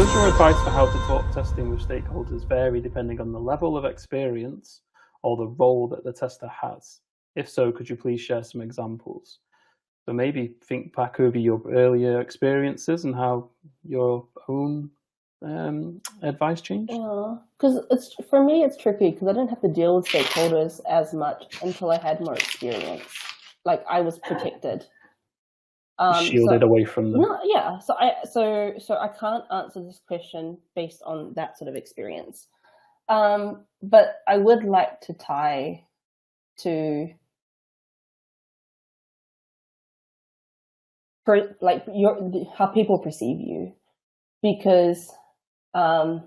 Does your advice for how to talk testing with stakeholders vary depending on the level of experience or the role that the tester has? If so, could you please share some examples? So maybe think back over your earlier experiences and how your own advice changed. Yeah, because for me it's tricky because I didn't have to deal with stakeholders as much until I had more experience. Like I was protected. Shielded away from them. No, yeah. So I can't answer this question based on that sort of experience. But I would like to tie to how people perceive you, because I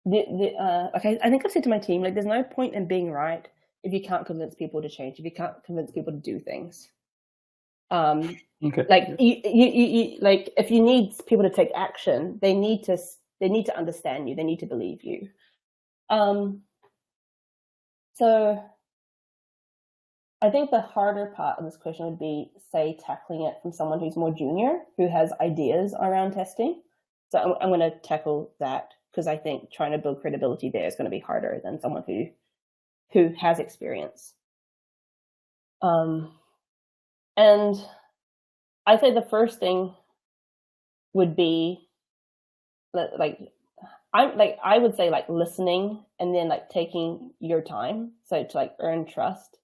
think I've said to my team, like, there's no point in being right if you can't convince people to change, if you can't convince people to do things. Okay. Like you like if you need people to take action, they need to understand you, they need to believe you. So I think the harder part of this question would be, say, tackling it from someone who's more junior, who has ideas around testing. So I'm going to tackle that because I think trying to build credibility there is going to be harder than someone who has experience. And I say the first thing would be I would say listening, and then taking your time, so to earn trust.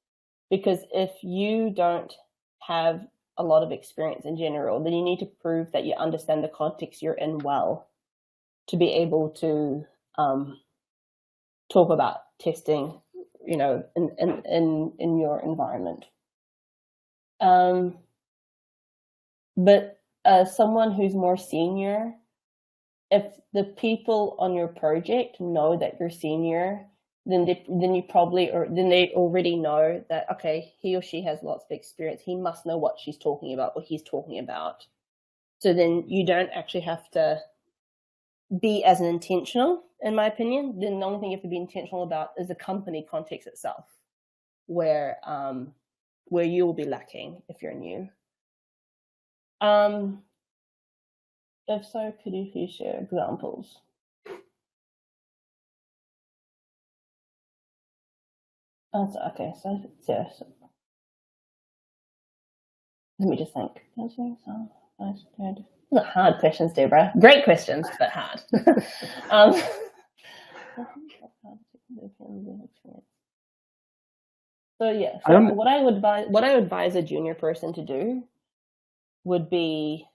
Because if you don't have a lot of experience in general, then you need to prove that you understand the context you're in well to be able to talk about testing, in your environment. But someone who's more senior, if the people on your project know that you're senior, then they already know that, okay, he or she has lots of experience. He must know what she's talking about, what he's talking about. So then you don't actually have to be as intentional, in my opinion. Then the only thing you have to be intentional about is the company context itself, where you will be lacking if you're new. If so, could you please share examples? Okay, so let me just think. Not hard questions, Deborah. Great questions, but hard. So yeah, what I would advise a junior person to do would be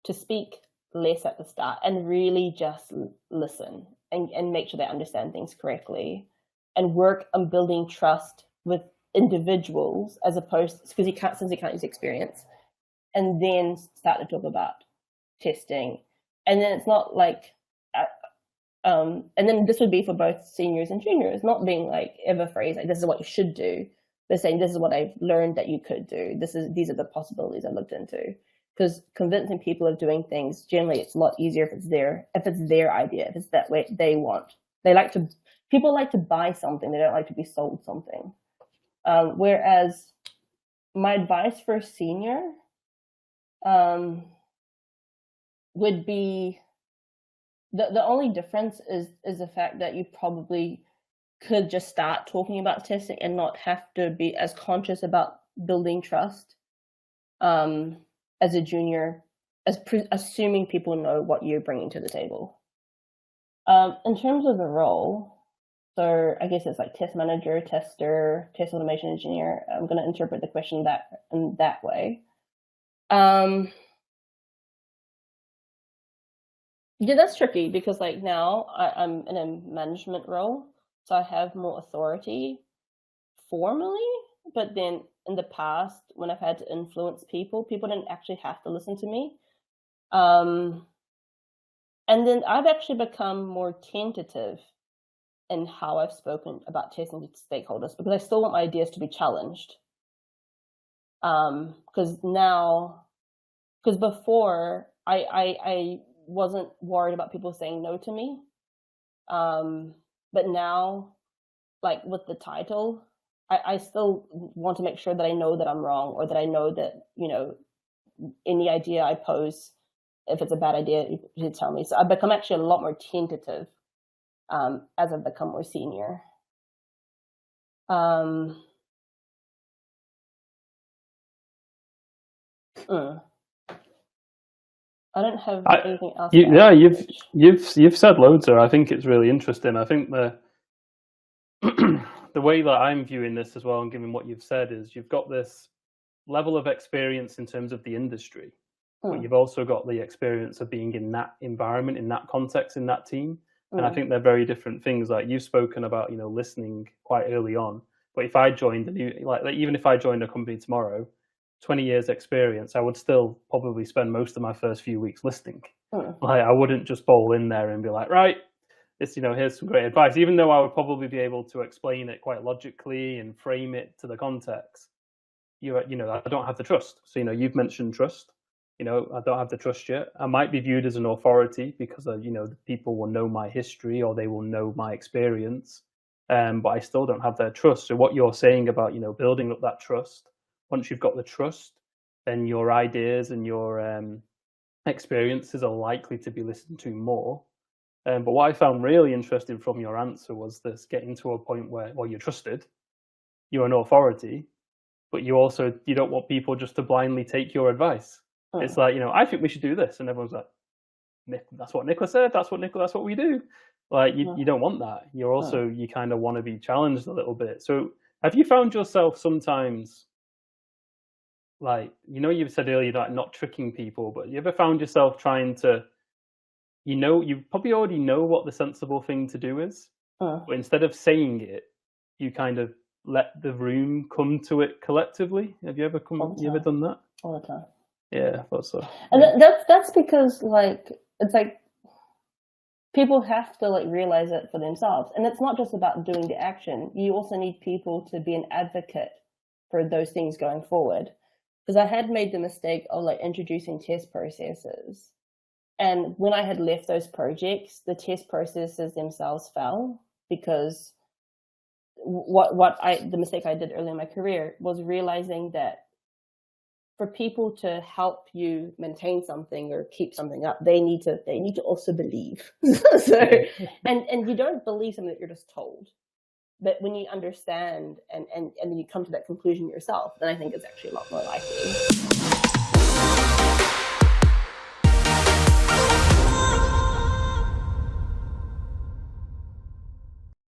to speak less at the start and really just listen and make sure they understand things correctly, and work on building trust with individuals as opposed, because you can't use experience, and then start to talk about testing. And then it's not and then this would be for both seniors and juniors, not being ever phrased this is what you should do, but saying this is what I've learned that you could do. These are the possibilities I looked into. Because convincing people of doing things, generally it's a lot easier if it's their idea, if it's that way they want. People like to buy something, they don't like to be sold something. Whereas my advice for a senior would be, the only difference is the fact that you probably could just start talking about testing and not have to be as conscious about building trust as a junior, assuming people know what you're bringing to the table. In terms of the role, so I guess it's test manager, tester, test automation engineer. I'm going to interpret the question in that way. Yeah, that's tricky because now I'm in a management role, so I have more authority formally, but then in the past, when I've had to influence people didn't actually have to listen to me. And then I've actually become more tentative in how I've spoken about testing to stakeholders, because I still want my ideas to be challenged. Because before I wasn't worried about people saying no to me. But now, with the title, I still want to make sure that I know that I'm wrong, or that I know that, any idea I pose if it's a bad idea, you tell me. So I've become actually a lot more tentative as I've become more senior. I don't have anything else. You've said loads there. I think it's really interesting. I think the way that I'm viewing this as well, and given what you've said, is you've got this level of experience in terms of the industry, but you've also got the experience of being in that environment, in that context, in that team. And I think they're very different things. Like you've spoken about, listening quite early on. But if I joined even if I joined a company tomorrow, 20 years experience, I would still probably spend most of my first few weeks listening. Like I wouldn't just bowl in there and be like, right, it's, here's some great advice, even though I would probably be able to explain it quite logically and frame it to the context. I don't have the trust. So, you've mentioned trust. I don't have the trust yet. I might be viewed as an authority because, the people will know my history or they will know my experience. But I still don't have their trust. So what you're saying about, building up that trust, once you've got the trust, then your ideas and your experiences are likely to be listened to more. But what I found really interesting from your answer was this getting to a point where, well, you're trusted, you're an authority, but you don't want people just to blindly take your advice. It's like, I think we should do this. And everyone's like, that's what Nicola said. That's what we do. Like, you don't want that. You're also, you kind of want to be challenged a little bit. So have you found yourself sometimes, like, you've said earlier, like not tricking people, but you ever found yourself trying to, you probably already know what the sensible thing to do is, but instead of saying it, you kind of let the room come to it collectively? Have you ever done that? All the time. Yeah, I thought so. And that's because, like, it's like people have to realize it for themselves, and it's not just about doing the action. You also need people to be an advocate for those things going forward. Because I had made the mistake of introducing test processes, and when I had left those projects, the test processes themselves fell because the mistake I did early in my career was realizing that for people to help you maintain something or keep something up, they need to also believe. and you don't believe something that you're just told. But when you understand and you come to that conclusion yourself, then I think it's actually a lot more likely.